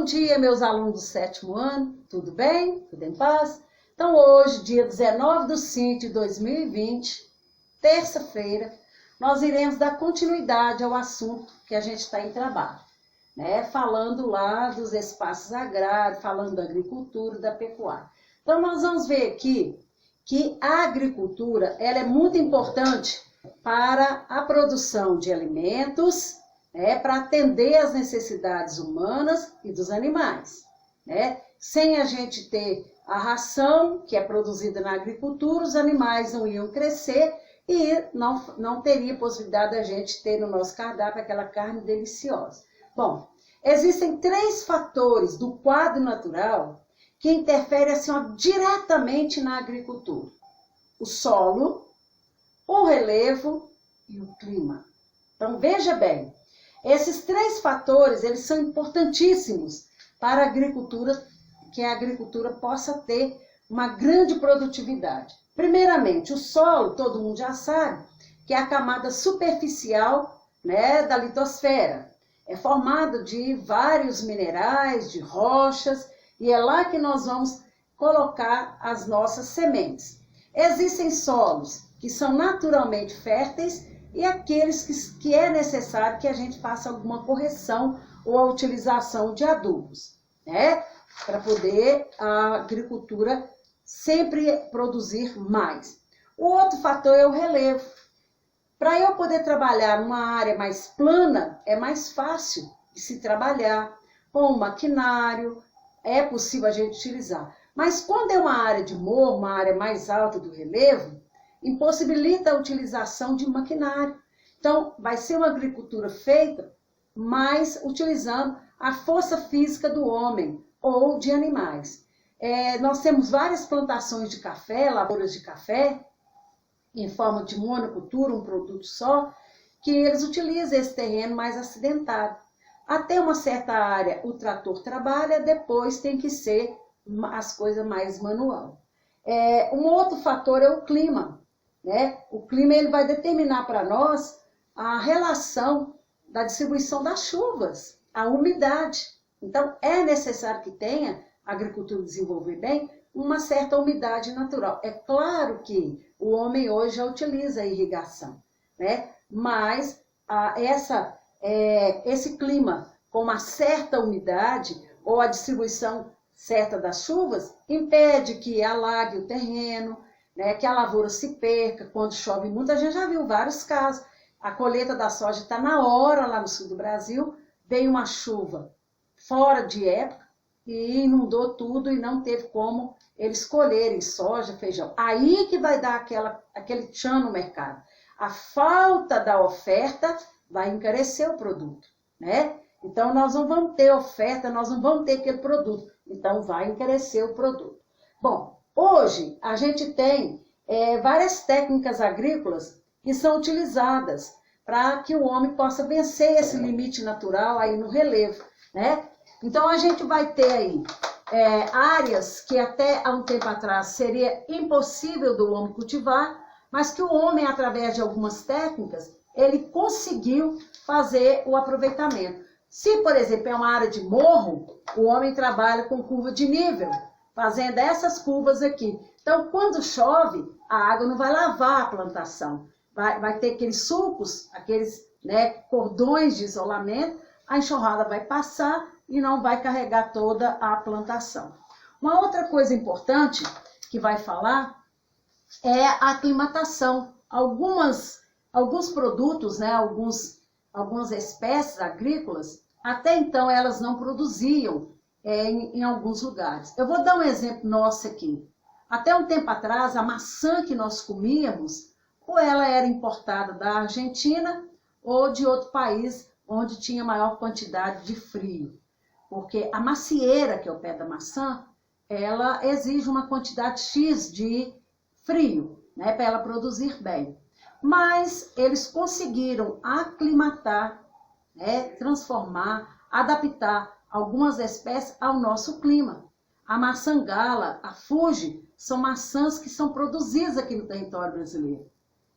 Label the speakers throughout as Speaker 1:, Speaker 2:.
Speaker 1: dia, meus alunos do 7º ano, tudo bem? Tudo em paz? Então, hoje, dia 19/5 de 2020, terça-feira, nós iremos dar continuidade ao assunto que a gente está em trabalho, né? Falando lá dos espaços agrários, falando da agricultura, da pecuária. Então, nós vamos ver aqui que a agricultura ela é muito importante para a produção de alimentos, né, para atender às necessidades humanas e dos animais, né? Sem a gente ter a ração que é produzida na agricultura, os animais não iam crescer e não teria possibilidade da gente ter no nosso cardápio aquela carne deliciosa. Bom, existem 3 fatores do quadro natural que interferem assim, ó, diretamente na agricultura: o solo, o relevo e o clima. Então, veja bem, esses 3 fatores, eles são importantíssimos para a agricultura, que a agricultura possa ter uma grande produtividade. Primeiramente, o solo, todo mundo já sabe, que é a camada superficial, né, da litosfera. É formado de vários minerais, de rochas, e é lá que nós vamos colocar as nossas sementes. Existem solos que são naturalmente férteis e aqueles que é necessário que a gente faça alguma correção ou a utilização de adubos, né? Para poder a agricultura sempre produzir mais. O outro fator é o relevo. Para eu poder trabalhar numa área mais plana, é mais fácil de se trabalhar. Com o maquinário, é possível a gente utilizar. Mas quando é uma área de morro, uma área mais alta do relevo, impossibilita a utilização de maquinário. Então, vai ser uma agricultura feita, mas utilizando a força física do homem ou de animais. Nós temos várias plantações de café, lavouras de café, em forma de monocultura, um produto só, que eles utilizam esse terreno mais acidentado. Até uma certa área o trator trabalha, depois tem que ser as coisas mais manual. Um outro fator é o clima, né? O clima ele vai determinar para nós a relação da distribuição das chuvas, a umidade. Então, é necessário que tenha a agricultura desenvolver bem uma certa umidade natural. É claro que o homem hoje já utiliza a irrigação, né? Mas esse clima com uma certa umidade ou a distribuição certa das chuvas impede que alague o terreno, né, que a lavoura se perca quando chove muito. A gente já viu vários casos. A colheita da soja está na hora lá no sul do Brasil, veio uma chuva fora de época e inundou tudo e não teve como eles colherem soja, feijão. Aí que vai dar aquele tchan no mercado. A falta da oferta vai encarecer o produto, né? Então, nós não vamos ter oferta, nós não vamos ter aquele produto. Então, vai encarecer o produto. Bom, hoje a gente tem várias técnicas agrícolas que são utilizadas para que o homem possa vencer esse limite natural aí no relevo, né? Então, a gente vai ter aí áreas que até há um tempo atrás seria impossível do homem cultivar, mas que o homem, através de algumas técnicas, ele conseguiu fazer o aproveitamento. Se, por exemplo, é uma área de morro, o homem trabalha com curva de nível, fazendo essas curvas aqui. Então, quando chove, a água não vai lavar a plantação. Vai ter aqueles sulcos, aqueles, né, cordões de isolamento, a enxurrada vai passar e não vai carregar toda a plantação. Uma outra coisa importante que vai falar é a aclimatação. Alguns produtos, né, algumas espécies agrícolas, até então elas não produziam em alguns lugares. Eu vou dar um exemplo nosso aqui. Até um tempo atrás, a maçã que nós comíamos, ou ela era importada da Argentina ou de outro país onde tinha maior quantidade de frio. Porque a macieira, que é o pé da maçã, ela exige uma quantidade X de frio, né, para ela produzir bem. Mas eles conseguiram aclimatar, né, transformar, adaptar algumas espécies ao nosso clima. A maçã gala, a Fuji, são maçãs que são produzidas aqui no território brasileiro.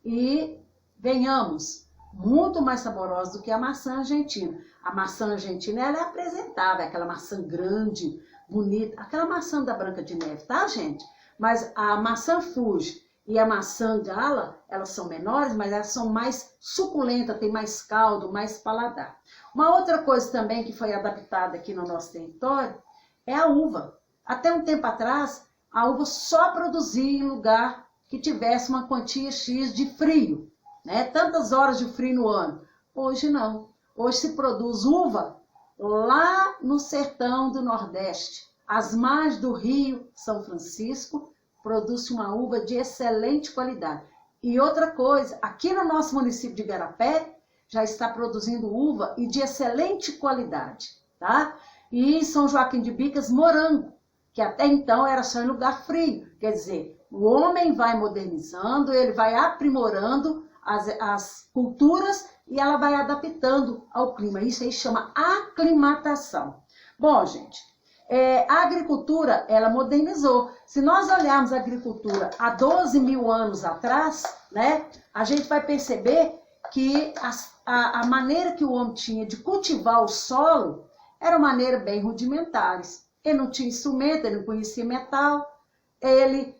Speaker 1: E, venhamos, muito mais saborosa do que a maçã argentina. A maçã argentina, ela é apresentável, aquela maçã grande, bonita, aquela maçã da Branca de Neve, tá, gente? Mas a maçã Fuji e a maçã Gala, elas são menores, mas elas são mais suculentas, tem mais caldo, mais paladar. Uma outra coisa também que foi adaptada aqui no nosso território é a uva. Até um tempo atrás, a uva só produzia em lugar que tivesse uma quantia X de frio, né? Tantas horas de frio no ano. Hoje não. Hoje se produz uva lá no sertão do Nordeste. As margens do Rio São Francisco produz uma uva de excelente qualidade. E outra coisa, aqui no nosso município de Igarapé, já está produzindo uva e de excelente qualidade, tá? E em São Joaquim de Bicas, morango, que até então era só em lugar frio. Quer dizer, o homem vai modernizando, ele vai aprimorando as culturas e ela vai adaptando ao clima. Isso aí chama aclimatação. Bom, gente, a agricultura, ela modernizou. Se nós olharmos a agricultura há 12 mil anos atrás, né, a gente vai perceber que a maneira que o homem tinha de cultivar o solo era uma maneira bem rudimentares. Ele não tinha instrumento, ele não conhecia metal, ele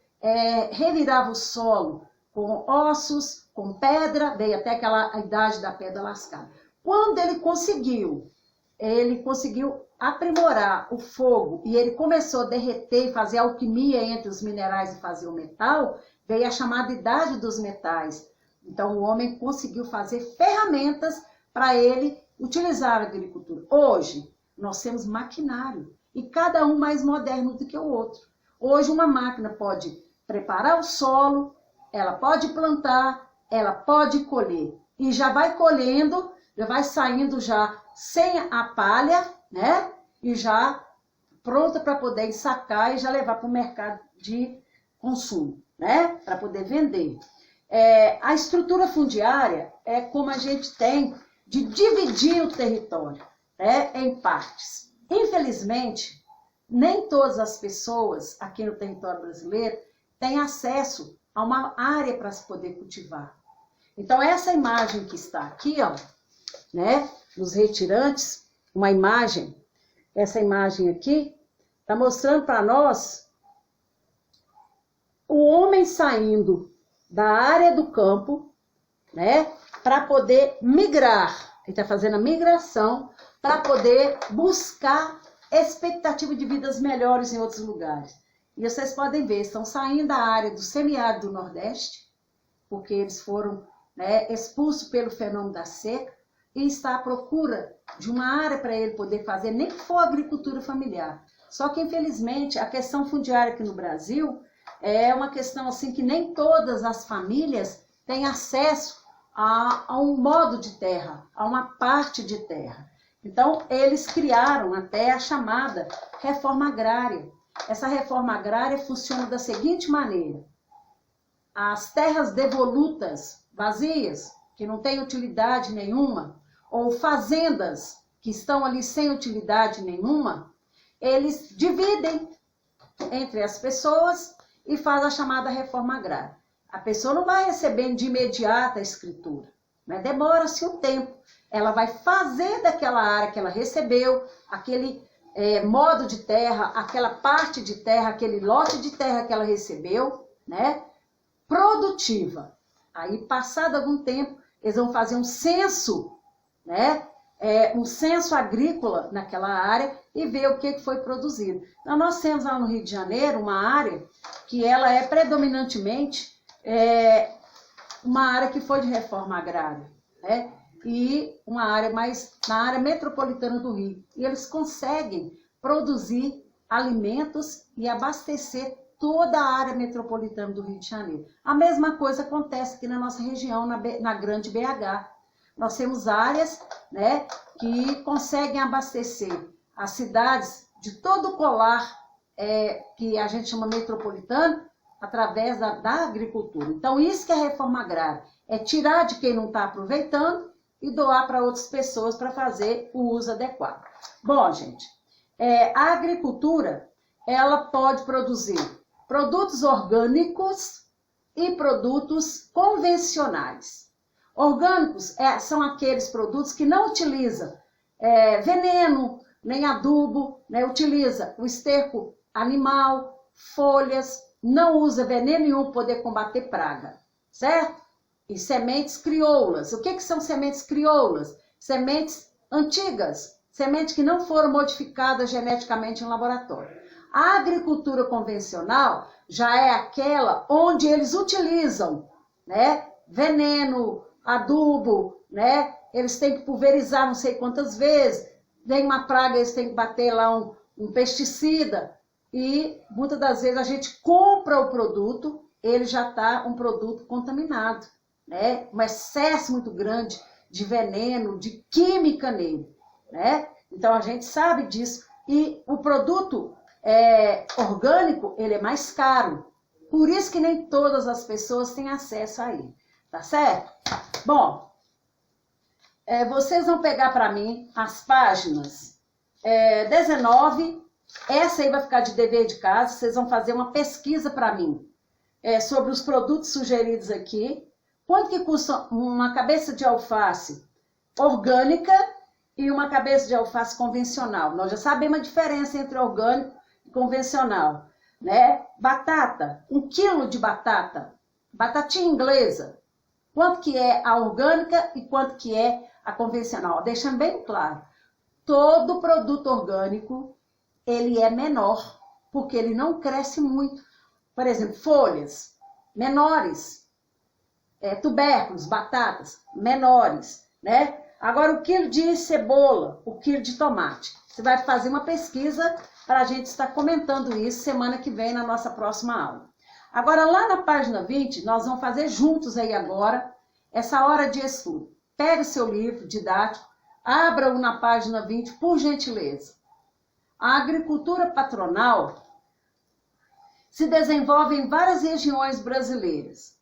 Speaker 1: revirava o solo com ossos, com pedra, veio até aquela idade da pedra lascada. Quando ele conseguiu aprimorar o fogo e ele começou a derreter e fazer alquimia entre os minerais e fazer o metal, veio a chamada idade dos metais. Então o homem conseguiu fazer ferramentas para ele utilizar a agricultura. Hoje nós temos maquinário e cada um mais moderno do que o outro. Hoje uma máquina pode preparar o solo, ela pode plantar, ela pode colher. E já vai colhendo, já vai saindo já sem a palha, né? E já pronta para poder ensacar e já levar para o mercado de consumo, né? Para poder vender. A estrutura fundiária é como a gente tem de dividir o território, né, em partes. Infelizmente, nem todas as pessoas aqui no território brasileiro têm acesso a uma área para se poder cultivar. Então, essa imagem que está aqui, ó, né, nos retirantes, essa imagem aqui, está mostrando para nós o homem saindo da área do campo, né, para poder migrar. Ele está fazendo a migração para poder buscar expectativa de vidas melhores em outros lugares. E vocês podem ver, estão saindo da área do semiárido do Nordeste, porque eles foram, né, expulsos pelo fenômeno da seca, e está à procura de uma área para ele poder fazer, nem que for agricultura familiar. Só que, infelizmente, a questão fundiária aqui no Brasil é uma questão assim que nem todas as famílias têm acesso a um modo de terra, a uma parte de terra. Então, eles criaram até a chamada reforma agrária. Essa reforma agrária funciona da seguinte maneira: as terras devolutas, vazias, que não têm utilidade nenhuma, ou fazendas que estão ali sem utilidade nenhuma, eles dividem entre as pessoas e faz a chamada reforma agrária. A pessoa não vai recebendo de imediato a escritura, né? Demora-se um tempo. Ela vai fazer daquela área que ela recebeu, aquele modo de terra, aquela parte de terra, aquele lote de terra que ela recebeu, né, produtiva. Aí, passado algum tempo, eles vão fazer um censo, né, um censo agrícola naquela área e ver o que foi produzido. Então, nós temos lá no Rio de Janeiro uma área que ela é predominantemente uma área que foi de reforma agrária, né? E uma área mais na área metropolitana do Rio. E eles conseguem produzir alimentos e abastecer toda a área metropolitana do Rio de Janeiro. A mesma coisa acontece aqui na nossa região, na grande BH. Nós temos áreas, né, que conseguem abastecer as cidades de todo o colar que a gente chama metropolitano, através da agricultura. Então, isso que é a reforma agrária, é tirar de quem não está aproveitando e doar para outras pessoas para fazer o uso adequado. Bom, gente, a agricultura, ela pode produzir produtos orgânicos e produtos convencionais. Orgânicos são aqueles produtos que não utilizam veneno, nem adubo, né? Utiliza o esterco animal, folhas, não usa veneno nenhum para poder combater praga, certo? E sementes crioulas. O que são sementes crioulas? Sementes antigas, sementes que não foram modificadas geneticamente em laboratório. A agricultura convencional já é aquela onde eles utilizam, né, veneno, adubo, né? Eles têm que pulverizar não sei quantas vezes, vem uma praga, eles têm que bater lá um pesticida, e muitas das vezes a gente compra o produto, ele já está um produto contaminado, né? Um excesso muito grande de veneno, de química nele, né? Então a gente sabe disso, e o produto orgânico, ele é mais caro, por isso que nem todas as pessoas têm acesso a ele, tá certo? Bom, vocês vão pegar para mim as páginas 19, essa aí vai ficar de dever de casa, vocês vão fazer uma pesquisa para mim sobre os produtos sugeridos aqui. Quanto que custa uma cabeça de alface orgânica e uma cabeça de alface convencional? Nós já sabemos a diferença entre orgânico e convencional, né? Batata, 1 quilo de batata, batatinha inglesa, quanto que é a orgânica e quanto que é a convencional? Deixando bem claro, todo produto orgânico, ele é menor, porque ele não cresce muito. Por exemplo, folhas menores, tubérculos, batatas menores, né? Agora, o quilo de cebola, o quilo de tomate. Você vai fazer uma pesquisa para a gente estar comentando isso semana que vem na nossa próxima aula. Agora, lá na página 20, nós vamos fazer juntos aí agora essa hora de estudo. Pegue o seu livro didático, abra-o na página 20, por gentileza. A agricultura patronal se desenvolve em várias regiões brasileiras,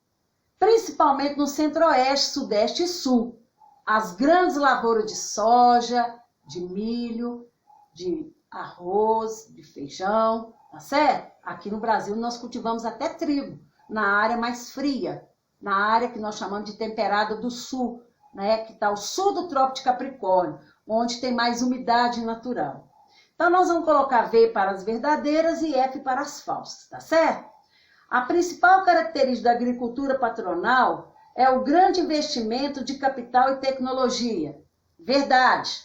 Speaker 1: principalmente no centro-oeste, sudeste e sul. As grandes lavouras de soja, de milho, de arroz, de feijão, tá certo? Aqui no Brasil nós cultivamos até trigo, na área mais fria, na área que nós chamamos de temperada do sul, né? Que está ao sul do Trópico de Capricórnio, onde tem mais umidade natural. Então nós vamos colocar V para as verdadeiras e F para as falsas, tá certo? A principal característica da agricultura patronal é o grande investimento de capital e tecnologia. Verdade.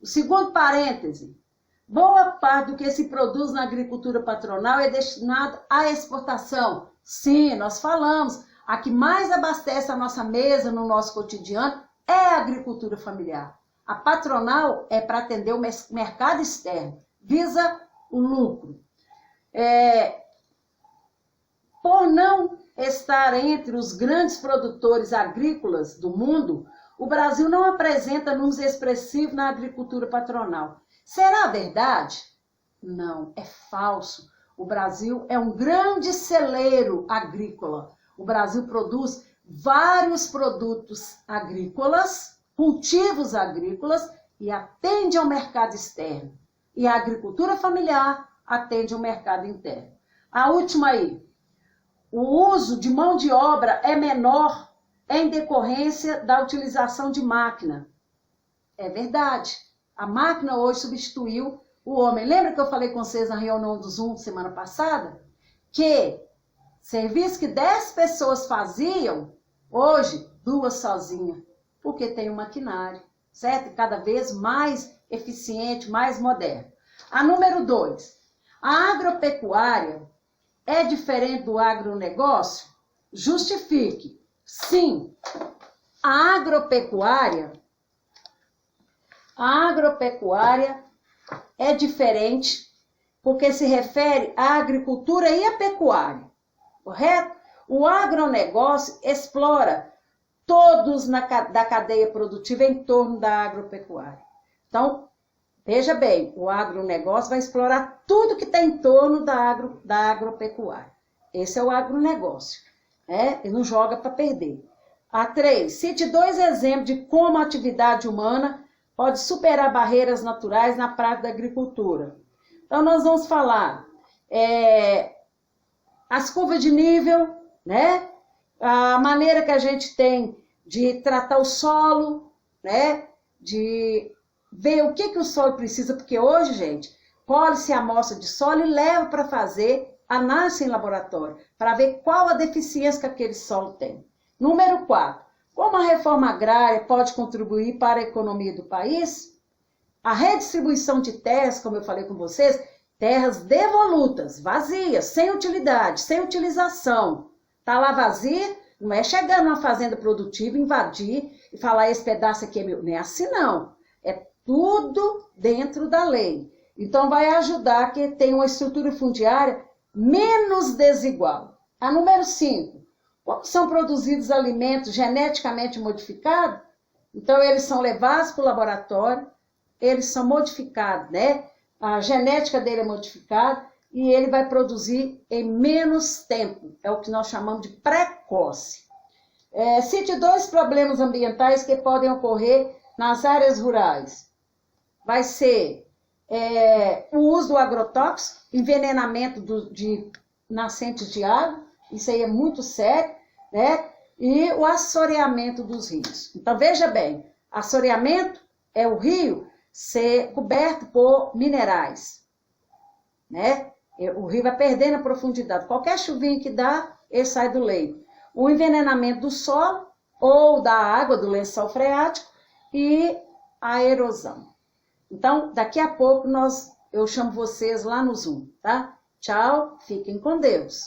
Speaker 1: O segundo parêntese. Boa parte do que se produz na agricultura patronal é destinado à exportação. Sim, nós falamos. A que mais abastece a nossa mesa no nosso cotidiano é a agricultura familiar. A patronal é para atender o mercado externo, visa o lucro. Por não estar entre os grandes produtores agrícolas do mundo, o Brasil não apresenta números expressivos na agricultura patronal. Será verdade? Não, é falso. O Brasil é um grande celeiro agrícola. O Brasil produz vários produtos agrícolas, cultivos agrícolas, e atende ao mercado externo. E a agricultura familiar atende ao mercado interno. A última aí. O uso de mão de obra é menor em decorrência da utilização de máquina. É verdade. A máquina hoje substituiu o homem. Lembra que eu falei com vocês na reunião do Zoom semana passada? Que serviço que 10 pessoas faziam, hoje 2 sozinhas. Porque tem um maquinário, certo? E cada vez mais eficiente, mais moderno. A número 2. A agropecuária é diferente do agronegócio? Justifique. Sim, a agropecuária é diferente porque se refere à agricultura e à pecuária, correto? O agronegócio explora todos da cadeia produtiva em torno da agropecuária. Então, veja bem, o agronegócio vai explorar tudo que está em torno da agropecuária. Esse é o agronegócio, né? E não joga para perder. A 3, cite 2 exemplos de como a atividade humana pode superar barreiras naturais na prática da agricultura. Então, nós vamos falar as curvas de nível, né? A maneira que a gente tem de tratar o solo, né? De ver o que o solo precisa, porque hoje, gente, colhe-se a amostra de solo e leva para fazer análise em laboratório, para ver qual a deficiência que aquele solo tem. Número 4. Como a reforma agrária pode contribuir para a economia do país? A redistribuição de terras, como eu falei com vocês, terras devolutas, vazias, sem utilidade, sem utilização. Está lá vazia, não é chegar numa fazenda produtiva, invadir e falar esse pedaço aqui é meu. Não é assim não. É tudo dentro da lei. Então vai ajudar que tenha uma estrutura fundiária menos desigual. A número 5. Como são produzidos alimentos geneticamente modificados? Então eles são levados para o laboratório, eles são modificados, né? A genética dele é modificada e ele vai produzir em menos tempo. É o que nós chamamos de precoce. Cite 2 problemas ambientais que podem ocorrer nas áreas rurais. Vai ser o uso do agrotóxico, envenenamento de nascentes de água, isso aí é muito sério, né? E o assoreamento dos rios. Então, veja bem, assoreamento é o rio ser coberto por minerais, né? O rio vai perdendo a profundidade. Qualquer chuvinha que dá, ele sai do leito. O envenenamento do solo ou da água, do lençol freático e a erosão. Então, daqui a pouco eu chamo vocês lá no Zoom, tá? Tchau, fiquem com Deus.